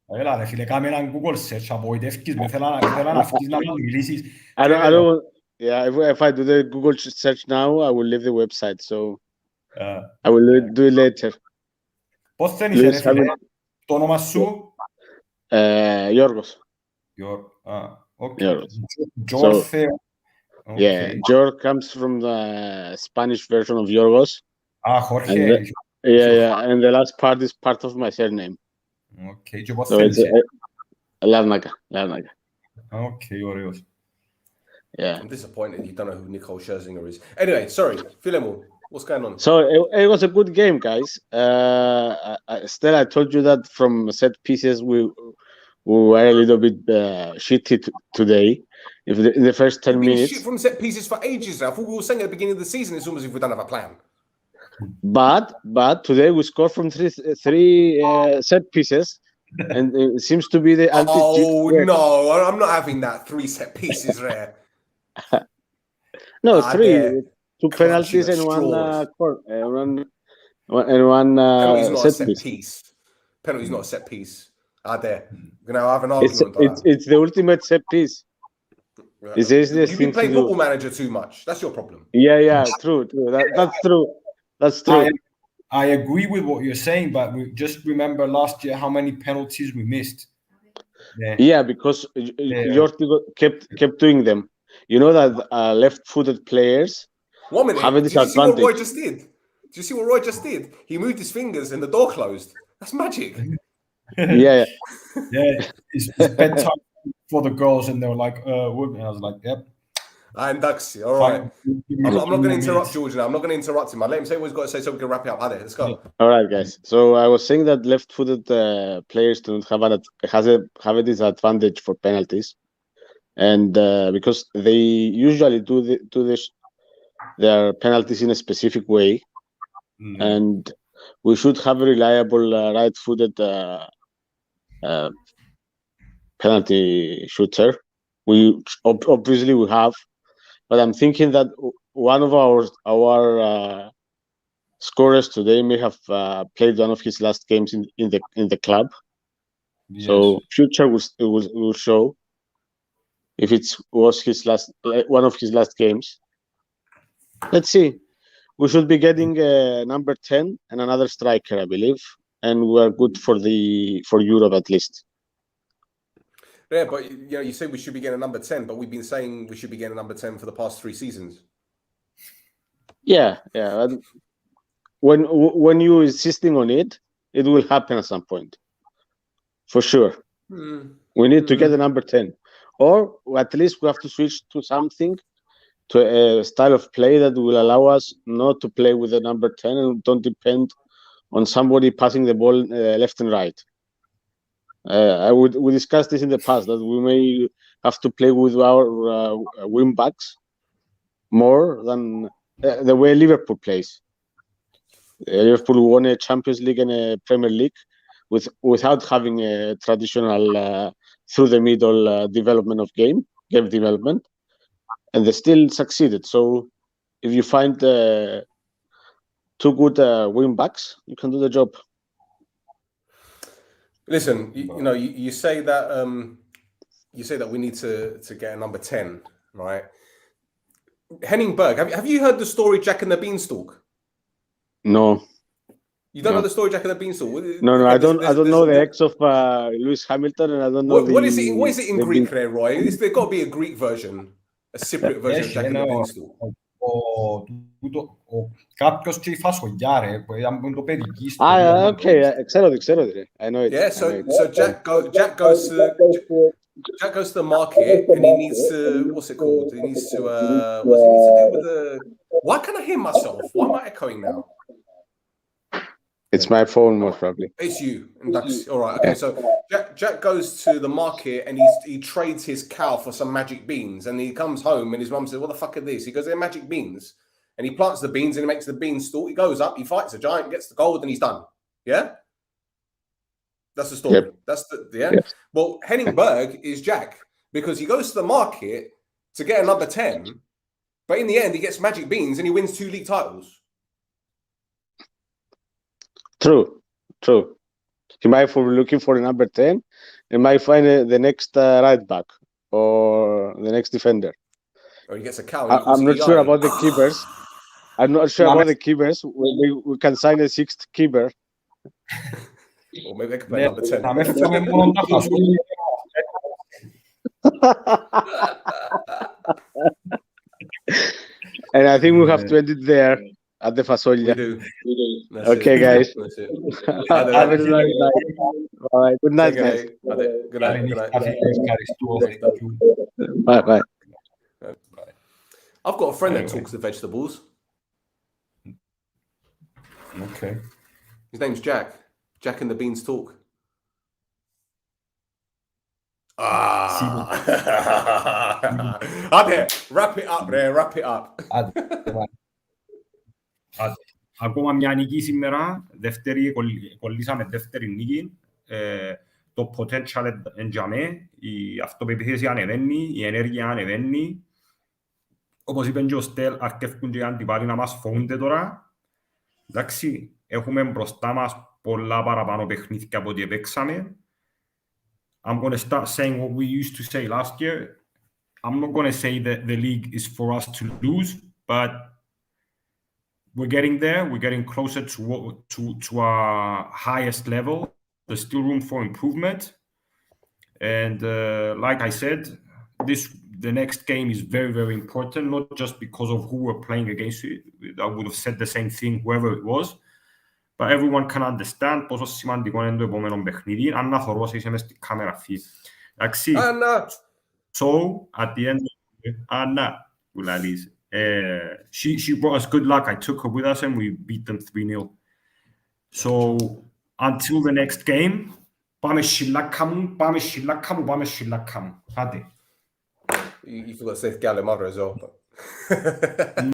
Έλα ρε φίλε, κάμε έναν Google search, απογοητεύκεις με, θέλω να φύγεις να μιλήσεις. I don't, if I do the Google search now, I will leave the website, so I will do it later. Πώς θέλεις ρε φίλε, το όνομα σου? Γιώργος. Okay. Jorge. Yeah, Jorge comes from the Spanish version of Yorgos. Jorge. And the last part is part of my surname. Okay, και πώς So θέλεις. Larnaca. Okay, ωραίος. Yeah. I'm disappointed you don't know who Nicole Scherzinger is. Anyway, sorry, Philemon, what's going on? So it was a good game, guys. Still, I told you that from set pieces we were a little bit shitty today. In the first 10 minutes. Shit from set pieces for ages now. I thought we were saying at the beginning of the season, it's almost as if we don't have a plan. But today we scored from three set pieces, and it seems to be the no, I'm not having that 3 set pieces there. No, 3, 2 penalties and one set piece. Penalty's not a set piece. There. We're gonna have an argument. It's the ultimate set piece. You've been playing Football Manager too much. That's your problem. Yeah, true. That's true. I agree with what you're saying, but we just remember last year how many penalties we missed. Yeah, because Yorti kept doing them. You know that left-footed players have a disadvantage. Did you see what Roy just did? He moved his fingers and the door closed. That's magic. Yeah. It's bedtime for the girls, and they were like, and I was like, yep. And Duxy, all right. I'm not going to interrupt George now. I'm not going to interrupt him. I'll let him say what he's got to say so we can wrap it up. Let's go. All right, guys. So I was saying that left-footed players don't have a disadvantage for penalties, and because they usually do their penalties in a specific way, and we should have a reliable right-footed penalty shooter. We obviously we have, but I'm thinking that one of our scorers today may have played one of his last games in the club. Yes. So future will show if it was his last one of his last games. Let's see. We should be getting number 10 and another striker, I believe, and we're good for Europe at least. Yeah, but you say we should be getting a number 10, but we've been saying we should be getting a number 10 for the past 3 seasons. Yeah. When you're insisting on it, it will happen at some point, for sure. We need to get a number 10, or at least we have to switch to something, to a style of play that will allow us not to play with the number 10 and don't depend on somebody passing the ball left and right. We discussed this in the past, that we may have to play with our wing backs more than the way Liverpool plays. Liverpool won a Champions League and a Premier League without having a traditional through the middle development of game development, and they still succeeded. So if you find 2 good wing backs, you can do the job. Listen, you say that we need to get a number 10, right? Henning Berg, have you heard the story Jack and the Beanstalk? No. You don't know the story Jack and the Beanstalk? No, I don't know the ex of Lewis Hamilton, and I don't know what is it in Greek there, Roy? There's got to be a Greek version, a Cypriot version of Jack and the Beanstalk. Κάποιος και η φασολιά, ρε, αν το παιδική ιστορία. Ξέρω. I know it. Yeah, so Jack goes to the market and he needs to, what's it called? He needs to, what does he need to do with the, why can I hear myself? Why am I echoing now? It's my phone, most probably. It's you. All right. Okay. So Jack goes to the market and he trades his cow for some magic beans, and he comes home and his mum says, "What the fuck are these?" He goes, "They're magic beans," and he plants the beans and he makes the beanstalk. He goes up, he fights a giant, gets the gold, and he's done. Yeah. That's the story. Yep. That's the yeah. Yes. Well, Henning Berg is Jack because he goes to the market to get a number 10, but in the end he gets magic beans and he wins 2 league titles. True. He might be looking for a number 10 and might find the next right back or the next defender. Or he gets a cow. I'm not sure about the keepers. We can sign a 6th keeper. Or maybe they can play number 10. And I think we have to end it there at the Fasolia. We do. Okay, guys. That's it. Have a nice night. All right. Good night, guys. Good night. Bye. I've got a friend that talks to vegetables. Okay. His name's Jack. Jack and the Beanstalk. Wrap it up there. Wrap it up. Ακόμα μια νίκη σήμερα, κολλήσαμε δεύτερη νίκη. Το potential εντιαμέ, η αυτοπεποίθηση ανεβαίνει, η ενέργεια ανεβαίνει. Όπως είπε και ο Στέλ, αρκεύκουν και οι αντιπάλοι να μας φοβούνται τώρα. Εντάξει, έχουμε μπροστά μας πολλά παραπάνω παιχνίδια από ό,τι παίξαμε. I'm going to start saying what we used to say last year. I'm not going to say that the league is for us to lose, but we're getting there. We're getting closer to our highest level. There's still room for improvement. And like I said, the next game is very, very important, not just because of who we're playing against. I would have said the same thing, whoever it was. But everyone can understand πόσο σημαντικό είναι το επόμενο παιχνίδι. Ανna θωρώς είσαι μες στην κάμερα αυτή. Εντάξει. Anna. So, at the end, Anna, she brought us good luck. I took her with us and we beat them 3-0. So, until the next game, πάμε σιλάκα μου. Άντε. You forgot to say Gallo mother as well. But...